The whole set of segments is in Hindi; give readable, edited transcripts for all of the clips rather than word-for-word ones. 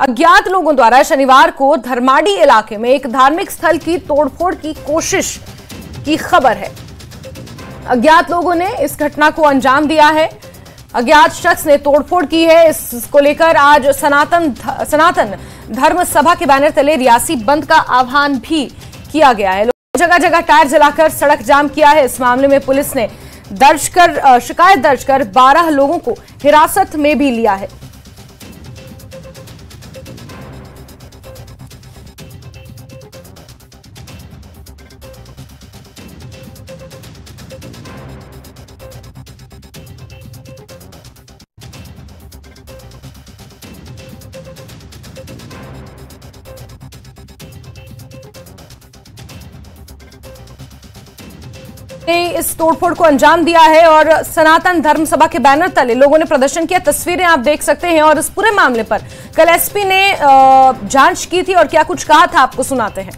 अज्ञात लोगों द्वारा शनिवार को धर्माड़ी इलाके में एक धार्मिक स्थल की तोड़फोड़ की कोशिश की खबर है। अज्ञात लोगों ने इस घटना को अंजाम दिया है। अज्ञात शख्स ने तोड़फोड़ की है। इसको लेकर आज सनातन धर्म सभा के बैनर तले रियासी बंद का आह्वान भी किया गया है। जगह जगह टायर जलाकर सड़क जाम किया है। इस मामले में पुलिस ने शिकायत दर्ज कर 12 लोगों को हिरासत में भी लिया है। इस तोड़फोड़ को अंजाम दिया है और सनातन धर्म सभा के बैनर तले लोगों ने प्रदर्शन किया। तस्वीरें आप देख सकते हैं और इस पूरे मामले पर कल एसपी ने जांच की थी और क्या कुछ कहा था आपको सुनाते हैं।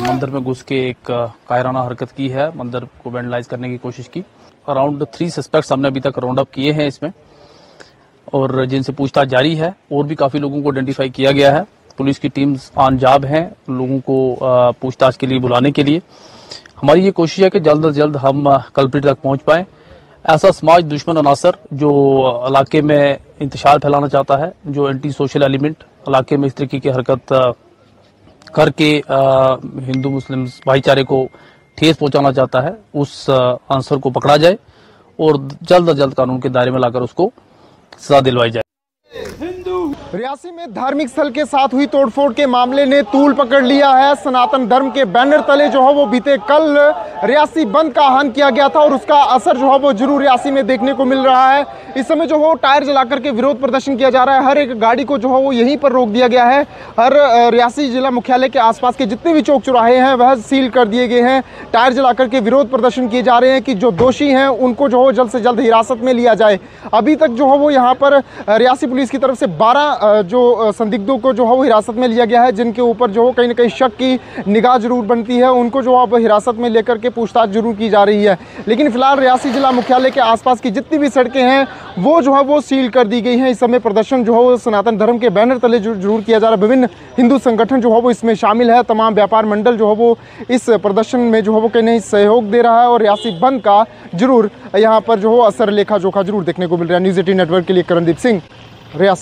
मंदिर में घुस के एक कायराना हरकत की है। मंदिर को वैंडलाइज करने की कोशिश की। अराउंड 3 सस्पेक्ट्स हमने अभी तक राउंड अप किए हैं इसमें और जिनसे पूछताछ जारी है। और भी काफी लोगों को आइडेंटिफाई किया गया है। पुलिस की टीम्स ऑन जॉब हैं लोगों को पूछताछ के लिए बुलाने के लिए। हमारी ये कोशिश है कि जल्द से जल्द हम कल्प्रिट तक पहुंच पाएं। ऐसा समाज दुश्मन अनासर जो इलाके में इंतशार फैलाना चाहता है, जो एंटी सोशल एलिमेंट इलाके में इस तरीके की हरकत करके हिंदू मुस्लिम भाईचारे को ठेस पहुंचाना चाहता है, उस आंसर को पकड़ा जाए और जल्द से जल्द कानून के दायरे में लाकर उसको सजा दिलवाई जाए। रियासी में धार्मिक स्थल के साथ हुई तोड़फोड़ के मामले ने तूल पकड़ लिया है। सनातन धर्म के बैनर तले जो है वो बीते कल रियासी बंद का आह्वान किया गया था और उसका असर जो है वो जरूर रियासी में देखने को मिल रहा है। इस समय जो है टायर जलाकर के विरोध प्रदर्शन किया जा रहा है। हर एक गाड़ी को जो है वो यहीं पर रोक दिया गया है। हर रियासी जिला मुख्यालय के आसपास के जितने भी चौक चौराहे हैं वह सील कर दिए गए हैं। टायर जलाकर के विरोध प्रदर्शन किए जा रहे हैं कि जो दोषी हैं उनको जो है जल्द से जल्द हिरासत में लिया जाए। अभी तक जो है वो यहाँ पर रियासी पुलिस की तरफ से 12 जो संदिग्धों को जो है वो हिरासत में लिया गया है, जिनके ऊपर जो कहीं ना कहीं शक की निगाह जरूर बनती है। उनको जो अब हिरासत में लेकर के पूछताछ जरूर की जा रही है। लेकिन फिलहाल रियासी जिला मुख्यालय के आसपास की जितनी भी सड़कें हैं वो जो है वो सील कर दी गई हैं। इस समय प्रदर्शन जो है वो सनातन धर्म के बैनर तले जरूर किया जा रहा है। विभिन्न हिंदू संगठन जो है वो इसमें शामिल है। तमाम व्यापार मंडल जो है वो इस प्रदर्शन में जो है वो कहीं नहीं सहयोग दे रहा है और रियासी बंद का जरूर यहाँ पर जो है असर लेखा जोखा जरूर देखने को मिल रहा है। न्यूज़ 18 नेटवर्क के लिए करणदीप सिंह, रियासी।